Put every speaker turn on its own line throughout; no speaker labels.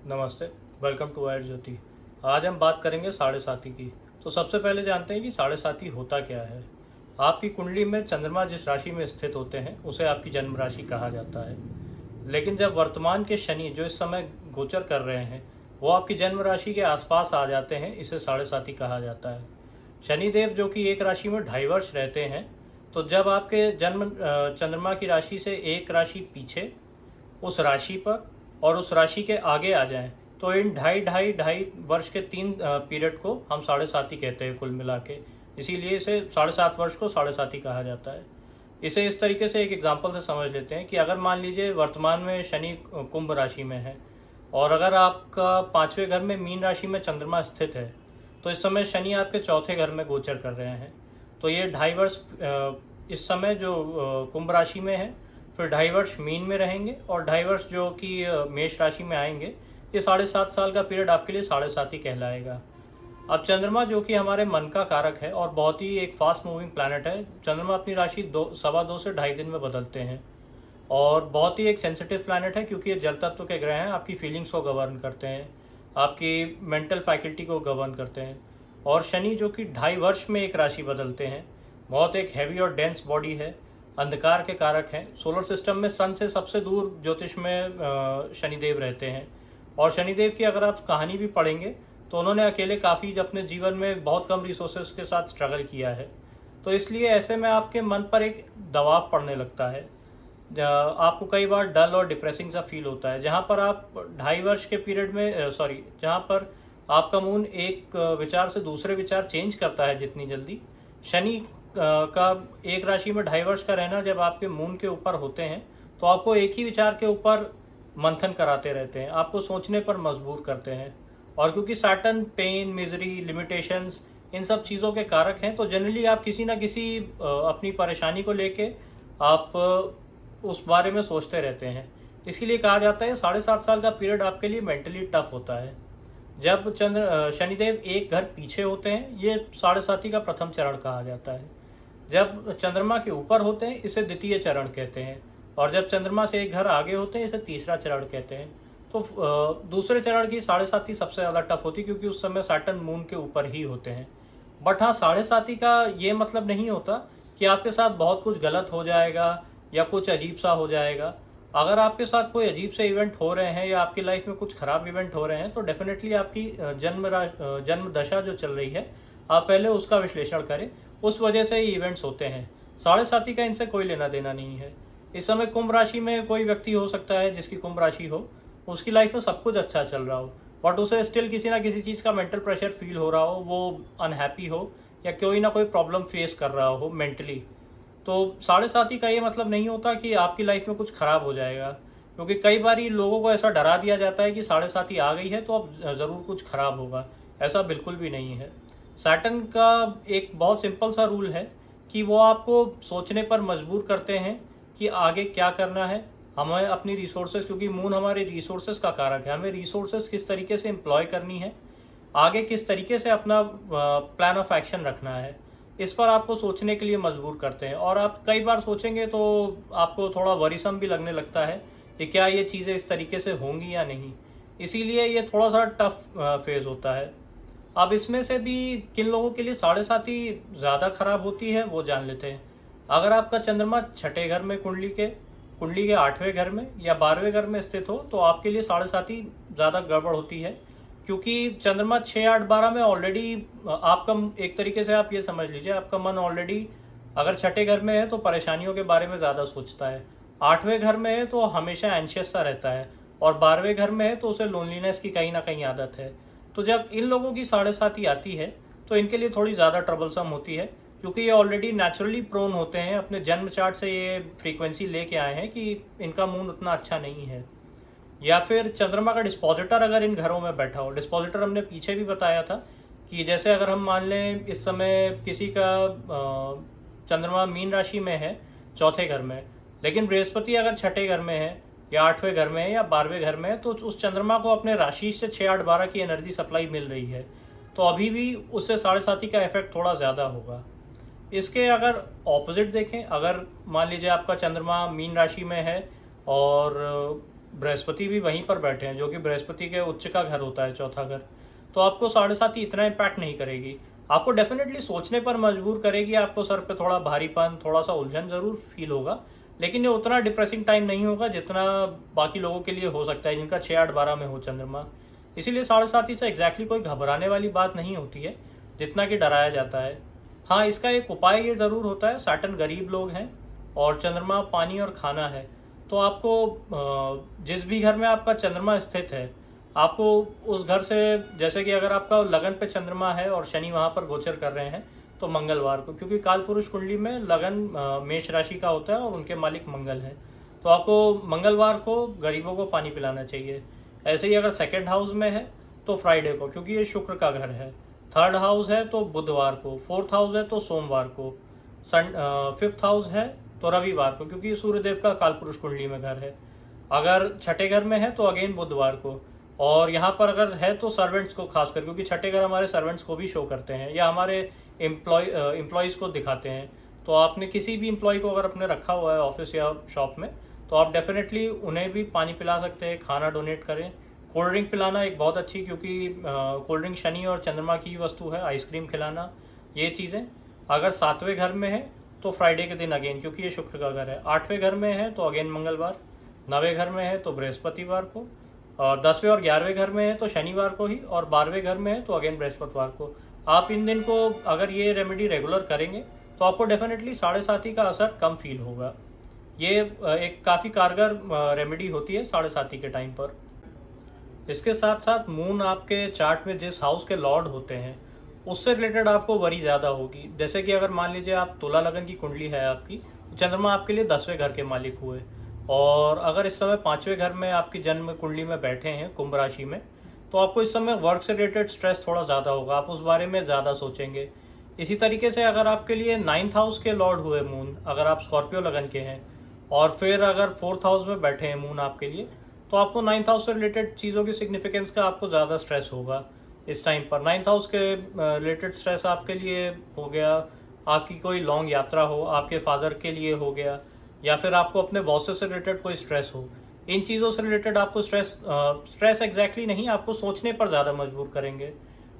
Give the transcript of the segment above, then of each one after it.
नमस्ते। Welcome to आयर ज्योति। आज हम बात करेंगे साढ़े साथी की। तो सबसे पहले जानते हैं कि साढ़े साथी होता क्या है। आपकी कुंडली में चंद्रमा जिस राशि में स्थित होते हैं उसे आपकी जन्म राशि कहा जाता है। लेकिन जब वर्तमान के शनि जो इस समय गोचर कर रहे हैं वो आपकी जन्म राशि के आसपास आ जाते हैं, इसे साढ़े साथी कहा जाता है। शनिदेव जो कि एक राशि में 2.5 वर्ष रहते हैं, तो जब आपके जन्म चंद्रमा की राशि से एक राशि पीछे उस राशि पर और उस राशि के आगे आ जाएं, तो इन ढाई वर्ष के 3 पीरियड को हम साढ़े साथी कहते हैं कुल मिला के। इसीलिए इसे 7.5 वर्ष को साढ़े साथी कहा जाता है। इसे इस तरीके से एक एग्जांपल से समझ लेते हैं कि अगर मान लीजिए वर्तमान में शनि कुंभ राशि में है और अगर आपका 5वें घर में मीन राशि में चंद्रमा स्थित है, तो इस समय शनि आपके 4थे घर में गोचर कर रहे हैं। तो ये 2.5 वर्ष इस समय जो कुंभ राशि में है, फिर 2.5 वर्ष मीन में रहेंगे और 2.5 वर्ष जो कि मेष राशि में आएंगे। ये 7.5 साल का पीरियड आपके लिए साढ़े साथी कहलाएगा। अब चंद्रमा जो कि हमारे मन का कारक है और बहुत ही एक फास्ट मूविंग प्लैनेट है। चंद्रमा अपनी राशि 2 से 2.5 दिन में बदलते हैं और बहुत ही एक सेंसिटिव प्लैनेट है, क्योंकि ये जल तत्व के ग्रह हैं। आपकी फीलिंग्स को गवर्न करते हैं, आपकी मेंटल फैकल्टी को गवर्न करते हैं। और शनि जो कि 2.5 वर्ष में एक राशि बदलते हैं, बहुत एक हैवी और डेंस बॉडी है, अंधकार के कारक हैं। सोलर सिस्टम में सन से सबसे दूर ज्योतिष में शनिदेव रहते हैं। और शनिदेव की अगर आप कहानी भी पढ़ेंगे तो उन्होंने अकेले काफ़ी अपने जीवन में बहुत कम रिसोर्सेज के साथ स्ट्रगल किया है। तो इसलिए ऐसे में आपके मन पर एक दबाव पड़ने लगता है। आपको कई बार डल और डिप्रेसिंग सा फील होता है। जहाँ पर आप 2.5 वर्ष के पीरियड में जहाँ पर आपका मून एक विचार से दूसरे विचार चेंज करता है जितनी जल्दी, शनि का एक राशि में 2.5 वर्ष का रहना जब आपके मून के ऊपर होते हैं तो आपको एक ही विचार के ऊपर मंथन कराते रहते हैं, आपको सोचने पर मजबूर करते हैं। और क्योंकि सैटर्न पेन, मिजरी, लिमिटेशंस इन सब चीज़ों के कारक हैं, तो जनरली आप किसी ना किसी अपनी परेशानी को लेके आप उस बारे में सोचते रहते हैं। इसके लिए कहा जाता है 7.5 साल का पीरियड आपके लिए मेंटली टफ होता है। जब शनिदेव एक घर पीछे होते हैं, ये साढ़े साथी का प्रथम चरण कहा जाता है। जब चंद्रमा के ऊपर होते हैं इसे द्वितीय चरण कहते हैं, और जब चंद्रमा से एक घर आगे होते हैं इसे तीसरा चरण कहते हैं। तो दूसरे चरण की साढ़े साथी सबसे ज़्यादा टफ होती है, क्योंकि उस समय सैटर्न मून के ऊपर ही होते हैं। बट हाँ, साढ़े साथी का ये मतलब नहीं होता कि आपके साथ बहुत कुछ गलत हो जाएगा या कुछ अजीब सा हो जाएगा। अगर आपके साथ कोई अजीब से इवेंट हो रहे हैं या आपकी लाइफ में कुछ ख़राब इवेंट हो रहे हैं, तो डेफिनेटली आपकी जन्म दशा जो चल रही है, आप पहले उसका विश्लेषण करें। उस वजह से ये इवेंट्स होते हैं। साढ़े साथी का इनसे कोई लेना देना नहीं है। इस समय कुंभ राशि में कोई व्यक्ति हो सकता है जिसकी कुंभ राशि हो, उसकी लाइफ में सब कुछ अच्छा चल रहा हो, बट उसे स्टिल किसी ना किसी चीज़ का मेंटल प्रेशर फील हो रहा हो, वो अनहैप्पी हो या कोई ना कोई प्रॉब्लम फेस कर रहा हो मेंटली। तो साढ़े साथी का ये मतलब नहीं होता कि आपकी लाइफ में कुछ ख़राब हो जाएगा, क्योंकि कई बार लोगों को ऐसा डरा दिया जाता है कि साढ़े साथी आ गई है तो अब ज़रूर कुछ ख़राब होगा। ऐसा बिल्कुल भी नहीं है। सैटर्न का एक बहुत सिंपल सा रूल है कि वो आपको सोचने पर मजबूर करते हैं कि आगे क्या करना है। हमें अपनी रिसोर्सेज, क्योंकि मून हमारे रिसोर्सेज का कारक है, हमें रिसोर्सेज किस तरीके से एम्प्लॉय करनी है, आगे किस तरीके से अपना प्लान ऑफ एक्शन रखना है, इस पर आपको सोचने के लिए मजबूर करते हैं। और आप कई बार सोचेंगे तो आपको थोड़ा वरीसम भी लगने लगता है कि क्या ये चीज़ें इस तरीके से होंगी या नहीं। इसीलिए ये थोड़ा सा टफ फेज़ होता है। अब इसमें से भी किन लोगों के लिए साढ़े साथी ज़्यादा खराब होती है वो जान लेते हैं। अगर आपका चंद्रमा छठे घर में कुंडली के 8वें घर में या 12वें घर में स्थित हो, तो आपके लिए साढ़े साथी ज़्यादा गड़बड़ होती है, क्योंकि चंद्रमा 6, 8, 12 में ऑलरेडी आपका एक तरीके से आप ये समझ लीजिए आपका मन ऑलरेडी अगर छठे घर में है तो परेशानियों के बारे में ज़्यादा सोचता है, 8वें घर में है तो हमेशा एंशियस सा रहता है, और 12वें घर में है तो उसे लोनलीनेस की कहीं ना कहीं आदत है। तो जब इन लोगों की साढ़े साथी आती है तो इनके लिए थोड़ी ज़्यादा ट्रबलसम होती है, क्योंकि ये ऑलरेडी नेचुरली प्रोन होते हैं, अपने जन्म चार्ट से ये फ्रीक्वेंसी लेके आए हैं कि इनका मून उतना अच्छा नहीं है। या फिर चंद्रमा का डिस्पोजिटर अगर इन घरों में बैठा हो, डिस्पोजिटर हमने पीछे भी बताया था कि जैसे अगर हम मान लें इस समय किसी का चंद्रमा मीन राशि में है 4थे घर में, लेकिन बृहस्पति अगर छठे घर में है या 8वें घर में है या 12वें घर में है, तो उस चंद्रमा को अपने राशि से 6, 8, 12 की एनर्जी सप्लाई मिल रही है, तो अभी भी उससे साढ़े साथी का इफेक्ट थोड़ा ज़्यादा होगा। इसके अगर ऑपोजिट देखें, अगर मान लीजिए आपका चंद्रमा मीन राशि में है और बृहस्पति भी वहीं पर बैठे हैं, जो कि बृहस्पति के उच्च का घर होता है, चौथा घर। तो आपको साढ़े साती इतना इम्पैक्ट नहीं करेगी। आपको डेफिनेटली सोचने पर मजबूर करेगी, आपको सर पे थोड़ा भारीपन, थोड़ा सा उलझन ज़रूर फील होगा, लेकिन ये उतना डिप्रेसिंग टाइम नहीं होगा जितना बाकी लोगों के लिए हो सकता है जिनका 6, 8, 12 में हो चंद्रमा। इसीलिए साढ़े साती से एग्जैक्टली कोई घबराने वाली बात नहीं होती है जितना कि डराया जाता है। हाँ, इसका एक उपाय ये ज़रूर होता है, सैटर्न गरीब लोग हैं और चंद्रमा पानी और खाना है, तो आपको जिस भी घर में आपका चंद्रमा स्थित है, आपको उस घर से, जैसे कि अगर आपका लगन पे चंद्रमा है और शनि वहाँ पर गोचर कर रहे हैं, तो मंगलवार को, क्योंकि काल पुरुष कुंडली में लगन मेष राशि का होता है और उनके मालिक मंगल हैं, तो आपको मंगलवार को गरीबों को पानी पिलाना चाहिए। ऐसे ही अगर सेकेंड हाउस में है तो फ्राइडे को, क्योंकि ये शुक्र का घर है। थर्ड हाउस है तो बुधवार को, फोर्थ हाउस है तो सोमवार को, फिफ्थ हाउस है तो रविवार को, क्योंकि सूर्यदेव का कालपुरुष कुंडली में घर है। अगर छठे घर में है तो अगेन बुधवार को, और यहाँ पर अगर है तो सर्वेंट्स को खासकर, क्योंकि छठे घर हमारे सर्वेंट्स को भी शो करते हैं या हमारे एम्प्लॉयज़ को दिखाते हैं। तो आपने किसी भी एम्प्लॉय को अगर अपने रखा हुआ है ऑफिस या शॉप में, तो आप डेफिनेटली उन्हें भी पानी पिला सकते हैं, खाना डोनेट करें। कोल्ड ड्रिंक पिलाना एक बहुत अच्छी, क्योंकि कोल्ड ड्रिंक शनि और चंद्रमा की वस्तु है। आइसक्रीम खिलाना, ये चीज़ें। अगर 7वें घर में है तो फ्राइडे के दिन अगेन, क्योंकि ये शुक्र का घर है। 8वें घर में है तो अगेन मंगलवार, 9वें घर में है तो बृहस्पतिवार को, और 10वें और 11वें घर में है तो शनिवार को ही, और 12वें घर में है तो अगेन बृहस्पतिवार को। आप इन दिन को अगर ये रेमेडी रेगुलर करेंगे तो आपको डेफिनेटली साढ़े साती का असर कम फील होगा। ये एक काफ़ी कारगर रेमेडी होती है साढ़े साती के टाइम पर। इसके साथ साथ मून आपके चार्ट में जिस हाउस के लॉर्ड होते हैं उससे रिलेटेड आपको वरी ज़्यादा होगी। जैसे कि अगर मान लीजिए आप तुला लगन की कुंडली है आपकी, तो चंद्रमा आपके लिए 10वें घर के मालिक हुए, और अगर इस समय 5वें घर में आपकी जन्म कुंडली में बैठे हैं कुंभ राशि में, तो आपको इस समय वर्क से रिलेटेड स्ट्रेस थोड़ा ज़्यादा होगा, आप उस बारे में ज़्यादा सोचेंगे। इसी तरीके से अगर आपके लिए 9th हाउस के लॉर्ड हुए मून, अगर आप स्कॉर्पियो लगन के हैं, और फिर अगर 4th हाउस में बैठे हैं मून आपके लिए, तो आपको 9th हाउस से रिलेटेड चीज़ों की सिग्निफिकेंस का आपको ज़्यादा स्ट्रेस होगा इस टाइम पर। 9th हाउस के रिलेटेड स्ट्रेस आपके लिए हो गया, आपकी कोई लॉन्ग यात्रा हो, आपके फादर के लिए हो गया, या फिर आपको अपने बॉसेस से रिलेटेड कोई स्ट्रेस हो। इन चीज़ों से रिलेटेड आपको स्ट्रेस एग्जैक्टली नहीं, आपको सोचने पर ज़्यादा मजबूर करेंगे।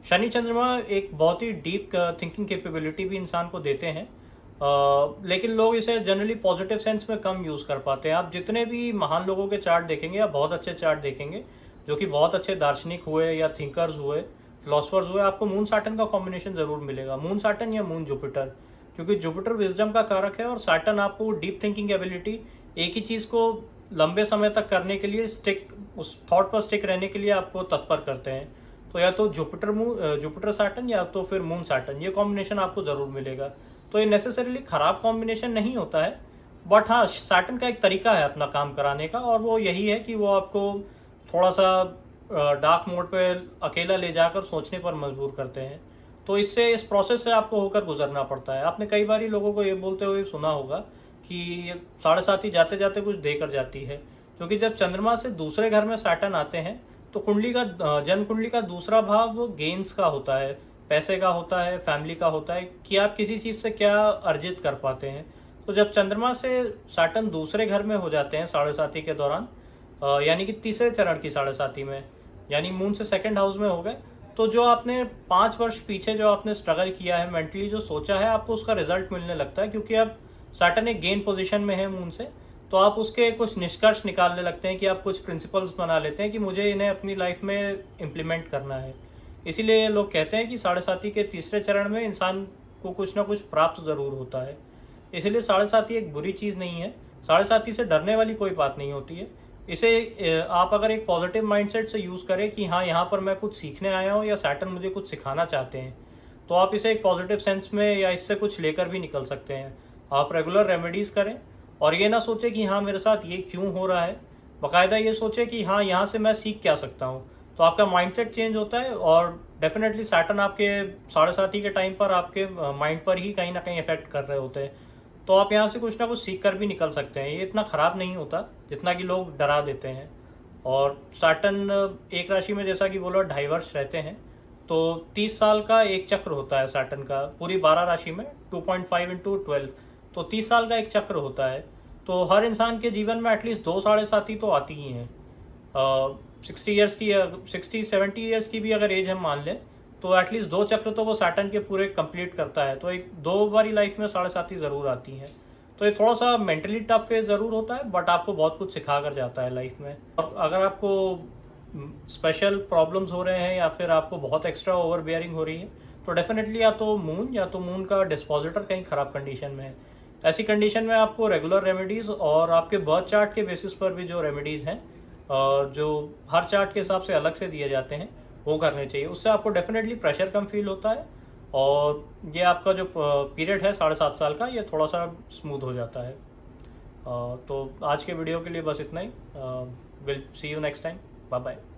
शनि चंद्रमा एक बहुत ही डीप थिंकिंग कैपेबिलिटी भी इंसान को देते हैं, लेकिन लोग इसे जनरली पॉजिटिव सेंस में कम यूज़ कर पाते हैं। आप जितने भी महान लोगों के चार्ट देखेंगे या बहुत अच्छे चार्ट देखेंगे जो कि बहुत अच्छे दार्शनिक हुए या थिंकर्स हुए, फिलोसफर्स हुए, आपको मून सैटर्न का कॉम्बिनेशन ज़रूर मिलेगा। मून सैटर्न या मून जुपिटर, क्योंकि जुपिटर विजडम का कारक है और सैटर्न आपको डीप थिंकिंग एबिलिटी, एक ही चीज़ को लंबे समय तक करने के लिए, उस थॉट पर स्टिक रहने के लिए आपको तत्पर करते हैं। तो या तो जुपिटर सैटर्न या तो फिर मून सैटर्न, ये कॉम्बिनेशन आपको ज़रूर मिलेगा। तो ये नेसेसरीली ख़राब कॉम्बिनेशन नहीं होता है, बट हाँ, सैटर्न का एक तरीका है अपना काम कराने का, और वो यही है कि वो आपको थोड़ा सा डार्क मोड पे अकेला ले जाकर सोचने पर मजबूर करते हैं। तो इस प्रोसेस से आपको होकर गुजरना पड़ता है। आपने कई बार लोगों को ये बोलते हुए सुना होगा कि साढ़े साती जाते जाते कुछ देकर जाती है, क्योंकि जब चंद्रमा से दूसरे घर में सैटर्न आते हैं तो कुंडली का, जन्म कुंडली का दूसरा भाव गेन्स का होता है, पैसे का होता है, फैमिली का होता है, कि आप किसी चीज़ से क्या अर्जित कर पाते हैं। तो जब चंद्रमा से सैटर्न दूसरे घर में हो जाते हैं साढ़े साती के दौरान, यानी कि तीसरे चरण की साढ़े साती में, यानी मून से सेकंड हाउस में हो गए, तो जो आपने 5 वर्ष पीछे जो आपने स्ट्रगल किया है, मेंटली जो सोचा है, आपको उसका रिजल्ट मिलने लगता है, क्योंकि अब सैटर्न एक गेन पोजीशन में है मून से। तो आप उसके कुछ निष्कर्ष निकालने लगते हैं कि आप कुछ प्रिंसिपल्स बना लेते हैं कि मुझे इन्हें अपनी लाइफ में इम्प्लीमेंट करना है। इसीलिए लोग कहते हैं कि साढ़े साती के तीसरे चरण में इंसान को कुछ ना कुछ प्राप्त ज़रूर होता है। इसलिए साढ़े साती एक बुरी चीज़ नहीं है, साढ़े साती से डरने वाली कोई बात नहीं होती है। इसे आप अगर एक पॉजिटिव माइंडसेट से यूज़ करें कि हाँ, यहाँ पर मैं कुछ सीखने आया हूँ या सैटर्न मुझे कुछ सिखाना चाहते हैं, तो आप इसे एक पॉजिटिव सेंस में या इससे कुछ लेकर भी निकल सकते हैं। आप रेगुलर रेमेडीज़ करें और ये ना सोचें कि हाँ, मेरे साथ ये क्यों हो रहा है, बाकायदा ये सोचें कि हाँ, यहाँ से मैं सीख क्या सकता हूँ। तो आपका माइंडसेट चेंज होता है, और डेफिनेटली सैटर्न आपके साढ़े साती के टाइम पर आपके माइंड पर ही कहीं ना कहीं इफेक्ट कर रहे होते हैं। तो आप यहाँ से कुछ ना कुछ सीख कर भी निकल सकते हैं। ये इतना ख़राब नहीं होता जितना कि लोग डरा देते हैं। और सैटर्न एक राशि में, जैसा कि बोला, 2.5 वर्ष रहते हैं, तो 30 साल का एक चक्र होता है सैटर्न का, पूरी 12 राशि में 2.5 × 12, तो 30 साल का एक चक्र होता है। तो हर इंसान के जीवन में एटलीस्ट 2 साढ़े साती तो आती ही हैं। 60 ईयर्स की 60-70 ईयर्स की भी अगर एज हम मान लें तो एटलीस्ट 2 चक्र तो वो सैटर्न के पूरे कंप्लीट करता है। तो एक 2 बारी लाइफ में साढ़े साथी ज़रूर आती हैं। तो ये थोड़ा सा मेंटली टफ फेज ज़रूर होता है, बट आपको बहुत कुछ सिखा कर जाता है लाइफ में। और अगर आपको स्पेशल प्रॉब्लम्स हो रहे हैं या फिर आपको बहुत एक्स्ट्रा ओवर बियरिंग हो रही है तो डेफिनेटली या तो मून का डिस्पोजिटर कहीं ख़राब कंडीशन में है। ऐसी कंडीशन में आपको रेगुलर रेमेडीज़ और आपके बर्थ चार्ट के बेसिस पर भी जो रेमेडीज़ हैं जो हर चार्ट के हिसाब से अलग से दिए जाते हैं वो करने चाहिए। उससे आपको डेफिनेटली प्रेशर कम फील होता है और ये आपका जो पीरियड है 7.5 साल का, ये थोड़ा सा स्मूथ हो जाता है। तो आज के वीडियो के लिए बस इतना ही। Will see you next time. Bye bye.